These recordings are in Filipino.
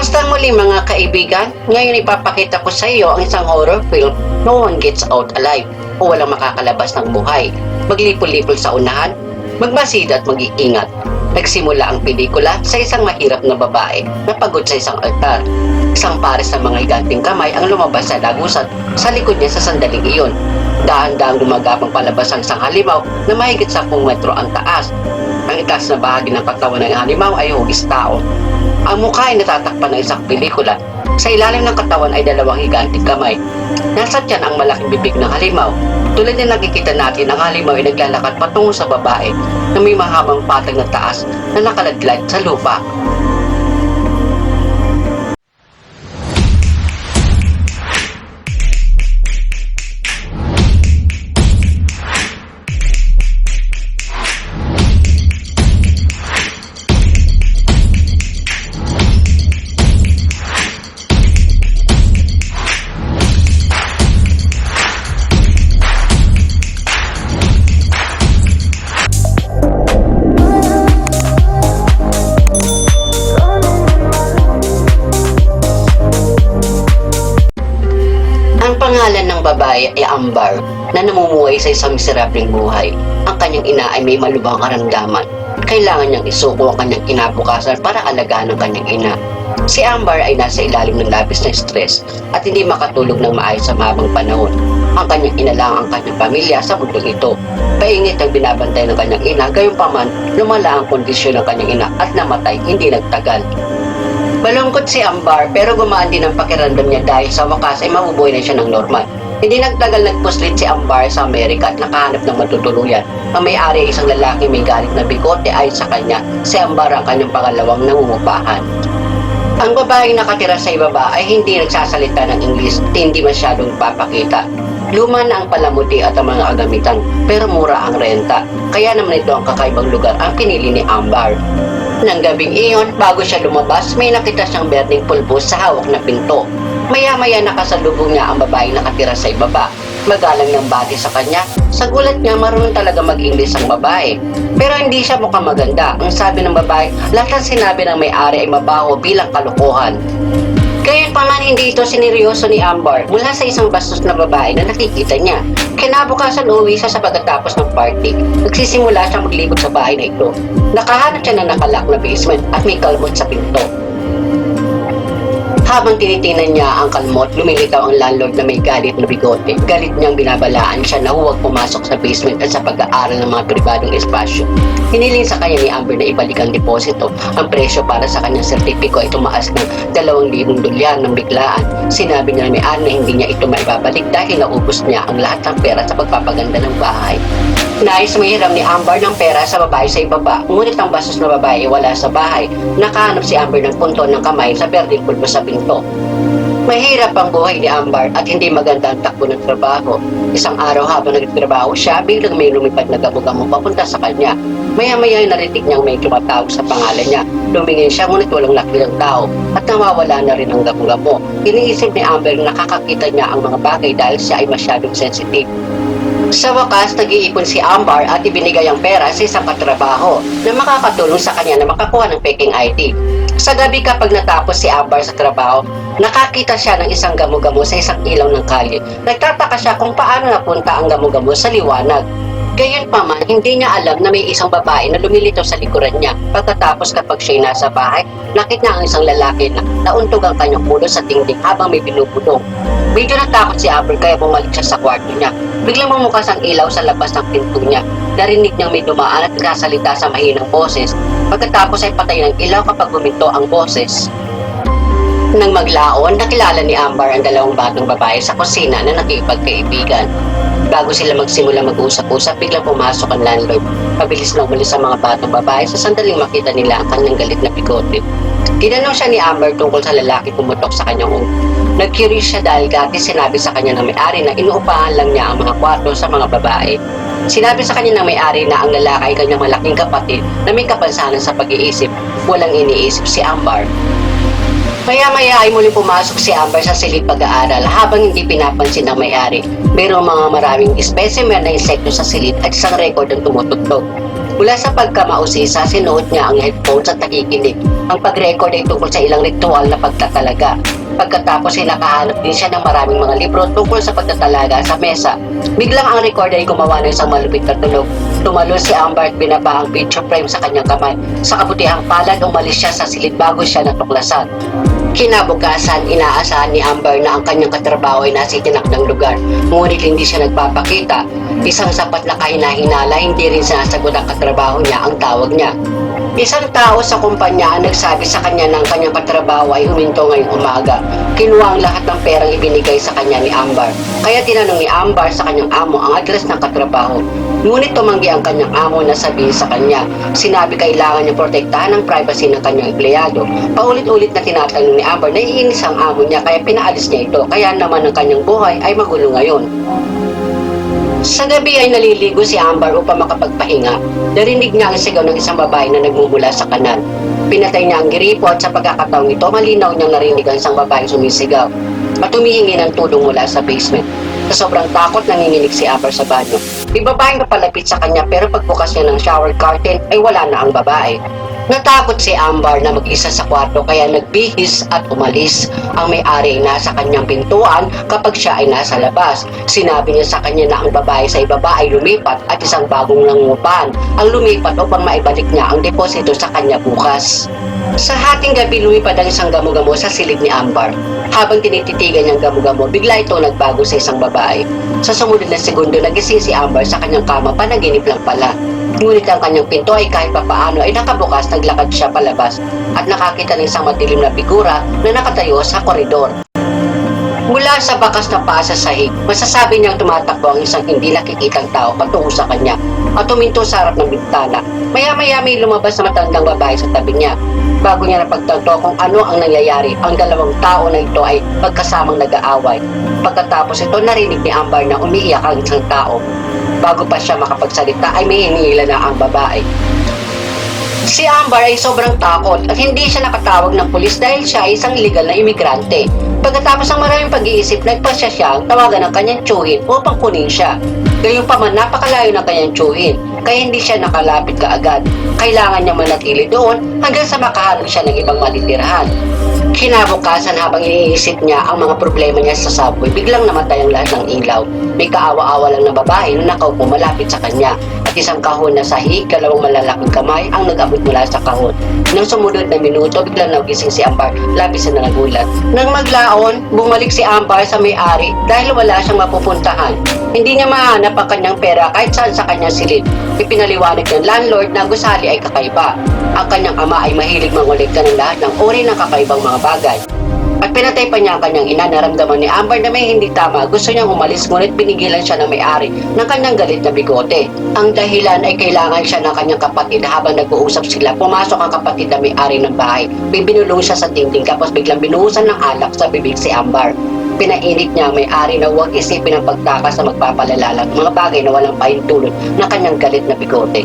Kumusta muli mga kaibigan? Ngayon ipapakita ko sa iyo ang isang horror film, No One Gets Out Alive o walang makakalabas ng buhay. Maglipol-lipol sa unahan, magmasida at mag-iingat. Nagsimula ang pelikula sa isang mahirap na babae na pagod sa isang altar. Isang pares ng mga higanting kamay ang lumabas sa lagusan sa likod niya sa sandaling iyon. Dahan-dahang lumagapang palabas ang isang halimaw na mahigit 10 metro ang taas. Ang itaas na bahagi ng katawan ng halimaw ay hugis tao. Ang mukha ay natatakpan ng isang pelikula. Sa ilalim ng katawan ay 2 higanting kamay. Nasa tiyan ang malaking bibig ng halimaw. Tulad na nakikita natin, ang halimaw ay naglalakad patungo sa babae na may mahabang patag na taas na nakaladlad sa lupa. Ang pangalan ng babae ay Ambar na namumuhay sa isang miserableng buhay. Ang kanyang ina ay may malubhang karamdaman. Kailangan niyang isuko ang kanyang kinabukasan para alagaan ang kanyang ina. Si Ambar ay nasa ilalim ng labis na stress at hindi makatulog ng maayos sa mahabang panahon. Ang kanyang ina lang ang kanyang pamilya sa mundong ito. Paingit ang binabantay ng kanyang ina, gayunpaman lumala ang kondisyon ng kanyang ina at namatay hindi nagtagal. Malungkot si Ambar pero gumaan din ang pakiramdam niya dahil sa wakas ay mabubuhay na siya ng normal. Hindi nagtagal nagpuslit si Ambar sa Amerika at nakahanap ng matutuluyan. Ang may-ari ay isang lalaki may galit na bigote ay sa kanya. Si Ambar ang kanyang pangalawang nangungupahan. Ang babaeng nakatira sa ibaba ay hindi nagsasalita ng English at hindi masyadong papakita. Luma na ang palamuti at ang mga agamitan pero mura ang renta. Kaya naman ito ang kakaibang lugar ang pinili ni Ambar. Nang gabing iyon, bago siya lumabas, may nakita siyang berdeng pulbos sa hawak na pinto. Maya-maya nakasalubong niya ang babaeng nakatira sa ibaba. Magalang niyang bati sa kanya. Sa gulat niya, marunong talaga mag-English ang babae. Pero hindi siya mukhang maganda. Ang sabi ng babae, lahat ng sinabi ng may-ari ay mabaho bilang kalokohan. Gayunpaman hindi ito sineryoso ni Ambar mula sa isang bastos na babae na nakikita niya. Kinabukasan uuwi siya sa pagkatapos ng party. Nagsisimula siyang maglibot sa bahay na ito. Nakahanap siya ng nakalak na basement at may kalmot sa pinto. Habang tinitingnan niya ang kalmot, lumilitaw ang landlord na may galit na bigote. Galit niyang binabalaan siya na huwag pumasok sa basement at sa pag-aaral ng mga pribadong espasyo. Hiniling sa kanya ni Amber na ibalik ang deposito. Ang presyo para sa kanyang sertipiko ay tumaas ng $2,000 ng biglaan. Sinabi niya na may-ari na hindi niya ito maibabalik dahil naubos niya ang lahat ng pera sa pagpapaganda ng bahay. Nais mahiram ni Amber ng pera sa babae sa ibaba, ngunit ang bastos na babae wala sa bahay. Nakahanap si Amber ng punto ng kamay sa berdeng pulbo sa pinto. Mahirap ang buhay ni Amber at hindi maganda ang takbo ng trabaho. Isang araw habang nagtrabaho siya, biglang may lumipad na gamo-gamo papunta sa kanya. Maya-maya narinig niyang may tumatawag sa pangalan niya. Lumingin siya ngunit walang nakilang tao at nawawala na rin ang gamo-gamo. Iniisip ni Amber na nakakakita niya ang mga bagay dahil siya ay masyadong sensitive. Sa wakas, nag-iipon si Amber at ibinigay ang pera sa isang katrabaho na makakatulong sa kanya na makakuha ng peking ID. Sa gabi kapag natapos si Amber sa trabaho, nakakita siya ng isang gamo-gamo sa isang ilaw ng kalye. Nagtataka siya kung paano napunta ang gamo-gamo sa liwanag. Gayunpaman, hindi niya alam na may isang babae na lumilitaw sa likuran niya. Pagkatapos kapag siya'y nasa bahay, nakita niya ang isang lalaki na nauntog ang kanyang ulo sa dingding habang may binubulong. Medyo natakot si Amber kaya bumalik siya sa kwarto niya. Biglang bumukas ang ilaw sa labas ng pinto niya. Narinig niyang may dumaan at nagsasalita sa mahinang boses. Pagkatapos ay patay ng ilaw kapag buminto ang boses. Nang maglaon, nakilala ni Amber ang 2 batang babae sa kusina na nakikipagkaibigan. Bago sila magsimula mag-usap-usap, biglang pumasok ang landlord. Pabilis na umalis sa mga batang babae sa sandaling makita nila ang kanyang galit na bigote. Tinanong siya ni Amber tungkol sa lalaki pumutok sa kanyang ulo. Nag-curious siya dahil dati sinabi sa kanya ng may-ari na inuupahan lang niya ang mga kwarto sa mga babae. Sinabi sa kanya ng may-ari na ang lalaki ay kanyang malaking kapatid na may kapansanan sa pag-iisip. Walang iniisip si Amber. Maya-maya ay muling pumasok si Amber sa silid pag-aaral habang hindi pinapansin ng may-ari. Mayroong mga maraming specimen na insekto sa silid at isang record ang tumutugtog. Mula sa pagkamausisa, sinuot niya ang headphones at nakikinig. Ang pag-record ay tungkol sa ilang ritual na pagtatalaga. Pagkatapos ay nakahanap din siya ng maraming mga libro tungkol sa pagtatalaga sa mesa. Biglang ang recorder ay gumawa ng isang malupit na tunog. Tumalon si Amber at binaba ang picture frame sa kanyang kamay. Sa kabutihang palad, umalis siya sa silid bago siya natuklasan. Kinabukasan, inaasahan ni Amber na ang kanyang katrabaho ay nasa itinakdang lugar. Ngunit hindi siya nagpapakita. Isang sapat na kahina-hinala, hindi rin sinasagot ang katrabaho niya ang tawag niya. Isang tao sa kumpanya ang nagsabi sa kanya na ang kanyang katrabaho ay huminto ngayong umaga. Kinuha ang lahat ng perang ibinigay sa kanya ni Amber. Kaya tinanong ni Amber sa kanyang amo ang address ng katrabaho. Ngunit tumanggi ang kanyang amo na sabihin sa kanya. Sinabi kailangan niya protektahan ang privacy ng kanyang empleyado. Paulit-ulit na tinatanong ni Amber na iinis ang amo niya kaya pinaalis niya ito. Kaya naman ang kanyang buhay ay magulo ngayon. Sa gabi ay naliligo si Amber upang makapagpahinga. Narinig niya ang sigaw ng isang babae na nagmumula sa kanan. Pinatay niya ang gripo at sa pagkakataong ito, malinaw niyang narinig ang isang babaeng sumisigaw at humihingi ng tulong mula sa basement. Sa sobrang takot, nanginginig si Amber sa banyo. May babaeng napalapit sa kanya pero pagbukas niya ng shower curtain ay wala na ang babae. Natakot si Amber na mag-isa sa kwarto kaya nagbihis at umalis. Ang may-ari ay nasa kanyang pintuan kapag siya ay nasa labas. Sinabi niya sa kanya na ang babae sa ibaba ay lumipat at isang bagong nangungupahan ang lumipat upang maibalik niya ang deposito sa kanya bukas. Sa hating gabi, lumipad ang isang gamo-gamo sa silid ni Amber. Habang tinititigan niyang gamo-gamo, bigla ito nagbago sa isang babae. Sa sumunod na segundo, nagising si Amber sa kanyang kama, panaginip lang pala. Ngunit ang kanyang pinto ay kahit papaano ay nakabukas, naglakad siya palabas at nakakita ng isang madilim na figura na nakatayo sa koridor. Mula sa bakas na paa sa sahig, masasabi niyang tumatakbo ang isang hindi nakikitang tao patungo sa kanya at tuminto sa harap ng bintana. Maya-maya may lumabas na matandang babae sa tabi niya. Bago niya napagtanto kung ano ang nangyayari, ang dalawang tao na ito ay magkasamang nag-aaway. Pagkatapos ito, narinig ni Amber na umiiyak ang isang tao. Bago pa siya makapagsalita ay may hinihila na ang babae. Si Amber ay sobrang takot at hindi siya nakatawag ng pulis dahil siya ay isang illegal na imigrante. Pagkatapos ng maraming pag-iisip, nagpasya siyang tawagan ng kanyang tiyuhin upang kunin siya. Gayunpaman, napakalayo ng kanyang tiyuhin, kaya hindi siya nakalapit kaagad. Kailangan niya manatili doon hanggang sa makahanap siya ng ibang malitirhan. Kinabukasan, habang iniisip niya ang mga problema niya sa subway, biglang namatay ang lahat ng ilaw. May kaawa-awa lang na babae na nakaupo malapit sa kanya at isang kahon na sahig, dalawang malalaking kamay ang nag-abot mula sa kahon. Nang sumunod na minuto, biglang nagising si Amber, labis na nagulat. Nang maglaon, bumalik si Amber sa may-ari dahil wala siyang mapupuntahan. Hindi niya mahanap ang kanyang pera kahit saan sa kanyang silid. Ipinaliwanag ng landlord na gusali ay kakaiba. Ang kanyang ama ay mahilig mangolekta ng lahat ng uri ng kakaibang mga bagay. At pinatay pa niya ang kanyang ina. Naramdaman ni Amber na may hindi tama. Gusto niyang umalis ngunit pinigilan siya ng may-ari ng kanyang galit na bigote. Ang dahilan ay kailangan siya ng kanyang kapatid. Habang nag-uusap sila, pumasok ang kapatid na may-ari ng bahay. Binulong siya sa dingding tapos biglang binuhusan ng alak sa bibig si Amber. Pinainit niya ang may-ari na huwag isipin ang pagtakas na magpapalala ng mga bagay na walang pahintulot ng kanyang galit na bigote.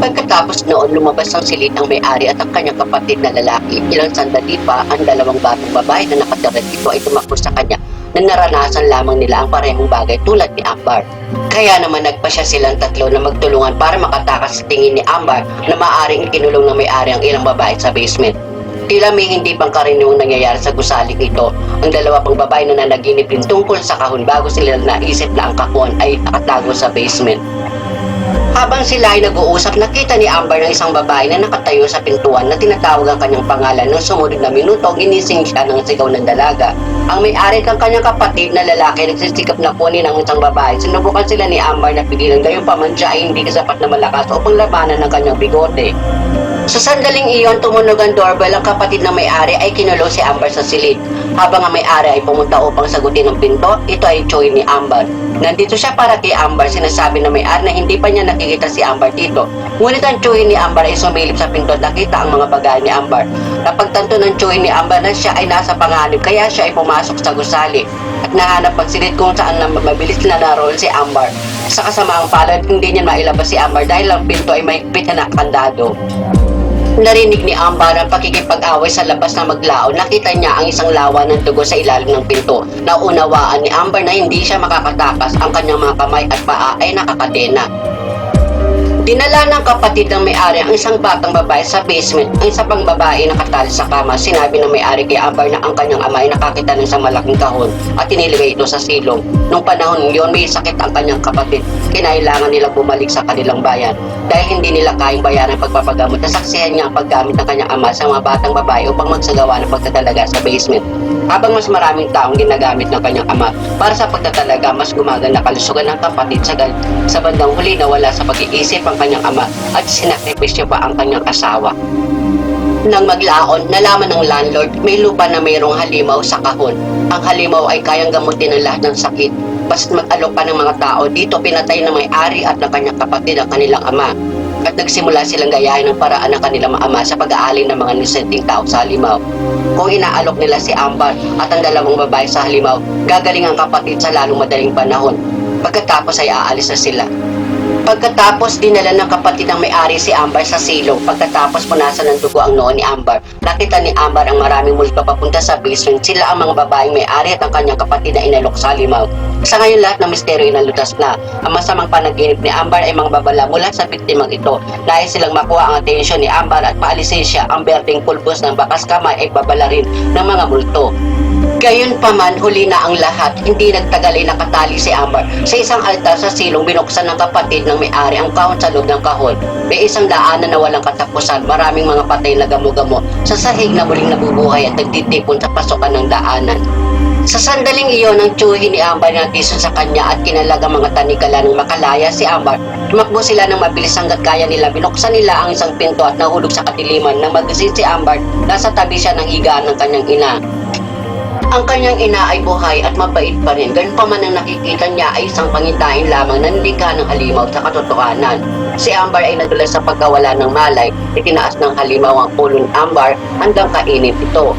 Pagkatapos noon, lumabas ang silid ang may-ari at ang kanyang kapatid na lalaki. Ilang sandali pa, ang dalawang batang babae na nakatira dito ay tumakbo sa kanya na naranasan lamang nila ang parehong bagay tulad ni Amber. Kaya naman nagpasya silang tatlo na magtulungan para makatakas sa tingin ni Amber na maaaring ikinulong ng may-ari ang ilang babae sa basement. Tila may hindi pang karaniwang nangyayari sa gusali ito. Ang dalawa pang babae na nanaginip din tungkol sa kahon bago sila naisip na ang kahon ay nakatago sa basement. Habang sila ay nag-uusap, nakita ni Amber ng isang babae na nakatayo sa pintuan na tinatawag ang kanyang pangalan. Nang sumunod na minuto, ginising siya ng sigaw ng dalaga. Ang may-ari ng kanyang kapatid na lalaki nagsisikap na kunin ang isang babae. Sinubukan sila ni Amber na pigilan, gayunpaman siya ay hindi kasapat na malakas upang labanan ng kanyang bigote. Sa sandaling iyon, tumunog ang doorbell. Ang kapatid ng may-ari ay kinulong si Amber sa silid. Habang ang may-ari ay pumunta upang sagutin ang pinto, ito ay tiyuhin ni Amber. Nandito siya para kay Amber. Sinasabi ng may-ari na hindi pa niya nakikita si Amber dito. Ngunit ang tiyuhin ni Amber ay sumilip sa pinto at nakita ang mga bagay ni Amber. Napagtanto ng tiyuhin ni Amber na siya ay nasa panganib, kaya siya ay pumasok sa gusali at nahanap ang silid kung saan na mabilis na naroon si Amber. Sa kasamaang palad, hindi niya mailabas si Amber dahil ang pinto ay mahigpit na nakandado. Narinig ni Amber ang pakikipag-away sa labas na maglaon. Nakita niya ang isang lawa ng dugo sa ilalim ng pinto. Naunawaan ni Amber na hindi siya makakatakas. Ang kanyang mga kamay at paa ay nakakadena. Dinala ng kapatid ng may-ari ang isang batang babae sa basement. Ang isa pang babae nakatali sa kama. Sinabi ng may-ari kay Amber na ang kanyang ama ay nakakita ng isang malaking kahon at inilagay ito sa silong. Nung panahon yon, may sakit ang kanyang kapatid. Kinailangan nilang bumalik sa kanilang bayan dahil hindi nila kayang bayaran ang pagpapagamot. Nasaksihan niya ang paggamit ng kanyang ama sa mga batang babae upang magsagawa ng pagtatalaga sa basement. Habang mas maraming taong ginagamit ng kanyang ama para sa pagtatalaga, mas gumaganda kalusugan ng kapatid sa bandang huli na wala sa pag-iisip ang kanyang ama at sinakripisyo pa ang kanyang asawa. Nang maglaon, nalaman ng landlord may lupa na mayroong halimaw sa kahon. Ang halimaw ay kayang gamutin ng lahat ng sakit. Basta't mag-alok pa ng mga tao, dito pinatay ng may-ari at ng kanyang kapatid ang kanilang ama. At nagsimula silang gayahin ng paraan ng kanilang ama sa pag-aalin ng mga nisenteng tao sa halimaw. Kung inaalok nila si Amber at ang dalawang babae sa halimaw, gagaling ang kapatid sa lalong madaling panahon. Pagkatapos ay aalis na sila. Pagkatapos, dinala ng kapatid ng may-ari si Amber sa silong. Pagkatapos punasan ng dugo ang noo ni Amber, nakita ni Amber ang maraming multo papunta sa basement. Sila ang mga babaeng may-ari at ang kanyang kapatid na inalok sa halimaw. Sa ngayon, lahat ng misteryo ay nalutas na. Ang masamang panaginip ni Amber ay mga babala mula sa biktimang ito. Nais silang makuha ang atensyon ni Amber at paalisin siya. Ang berting pulbos ng bakas kamay ay babala rin ng mga multo. Gayunpaman, huli na ang lahat. Hindi nagtagal ay nakatali si Amber sa isang altar sa silong. Binuksan ng kapatid ng may-ari ang kahon sa loob ng kahon. May isang daanan na walang katapusan. Maraming mga patay na gamo-gamo sa sahig na muling nabubuhay at nagtitipon sa pasukan ng daanan. Sa sandaling iyon, ang tiyuhin ni Amber na tison sa kanya at kinalaga mga tanikala ng makalaya si Amber. Tumakbo sila ng mabilis hanggat kaya nila. Binuksan nila ang isang pinto at nahulog sa kadiliman. Nang magising si Amber, nasa tabi siya ng higaan ng kanyang ina. Ang kanyang ina ay buhay at mabait pa rin. Ganun pa man ang nakikita niya ay isang pangitain lamang na nilikha ng halimaw sa katotohanan. Si Amber ay nadulas sa pagkawala ng malay. Itinaas ng halimaw ang ulo ni Amber hanggang kainit ito.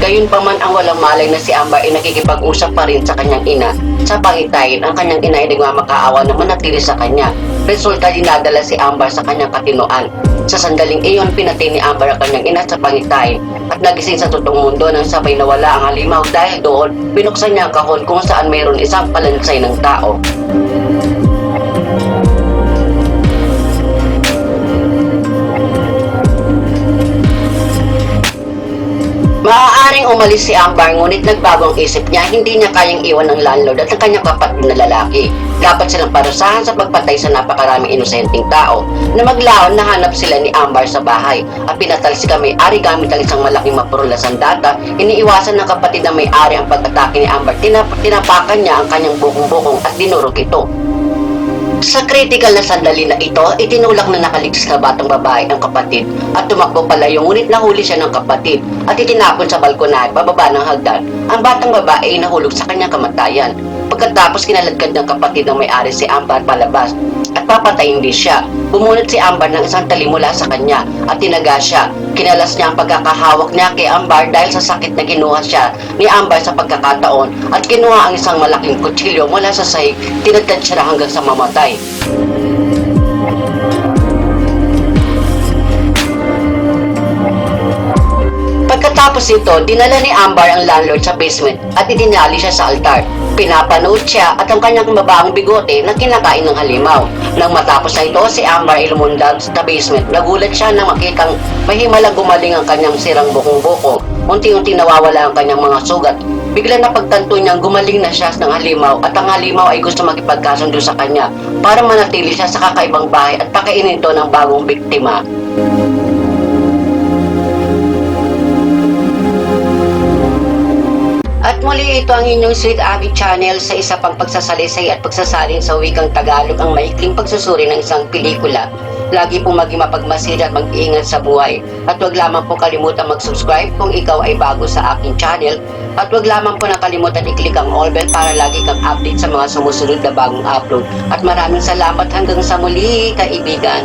Gayunpaman ang walang malay na si Amber ay nakikipag-usap pa rin sa kanyang ina. Sa pangitain, ang kanyang ina ay nagmamakaawa na manatili sa kanya. Resulta, dinadala si Amber sa kanyang katinoan. Sa sandaling iyon, pinatay ni Amber ang kanyang ina sa pangitain at nagising sa totoong mundo nang sabay nawala ang halimaw. Dahil doon, binuksan niya ang kahon kung saan mayroon isang palansay ng tao. Maaaring umalis si Amber, ngunit nagbago ang isip niya. Hindi niya kayang iwan ng landlord at ang kanyang kapatid na lalaki. Dapat silang parusahan sa pagpatay sa napakaraming inosenteng tao. Na maglaon, nahanap sila ni Amber sa bahay at pinatalsika may-ari gamit ang isang malaking mapurula sandata. Iniiwasan ng kapatid na may-ari ang pag-atake ni Amber. Tinapakan niya ang kanyang bukong-bukong at dinurog ito. Sa critical na sandali na ito, itinulak na nakaligtas na batang babae ang kapatid at tumakbo palayo, ngunit nahuli siya ng kapatid at itinapon sa balkonahe pababa ng hagdan. Ang batang babae ay nahulog sa kanyang kamatayan. Pagkatapos, kinaladkad ng kapatid ng may-ari si Amber palabas at papatayin din siya. Bumunot si Amber ng isang tali mula sa kanya at tinaga siya. Kinalas niya ang pagkakahawak niya kay Amber dahil sa sakit na kinuha siya ni Amber sa pagkakataon at kinuha ang isang malaking kutsilyo mula sa sahig. Tinadkad siya hanggang sa mamatay. Pagkatapos ito, dinala ni Amber ang landlord sa basement at itinali siya sa altar. Pinapanood siya at ang kanyang mabaang bigote na kinakain ng halimaw. Nang matapos na ito, si Amber ay lumundag sa basement. Nagulat siya nang makitang mahimalang gumaling ang kanyang sirang bukong-bukong. Unti-unti nawawala ang kanyang mga sugat. Bigla na pagtanto niyang gumaling na siya ng halimaw at ang halimaw ay gusto makipagkasundo sa kanya para manatili siya sa kakaibang bahay at pakainin ito ng bagong biktima. At muli, ito ang inyong Sweet Abby Channel sa isa pang pagsasalaysay at pagsasalin sa wikang Tagalog, ang maikling pagsusuri ng isang pelikula. Lagi pong maging mapagmasid at mag-iingat sa buhay. At huwag lamang po kalimutan mag-subscribe kung ikaw ay bago sa aking channel. At huwag lamang po nakalimutan i-click ang all bell para lagi kang update sa mga sumusunod na bagong upload. At maraming salamat hanggang sa muli, kaibigan.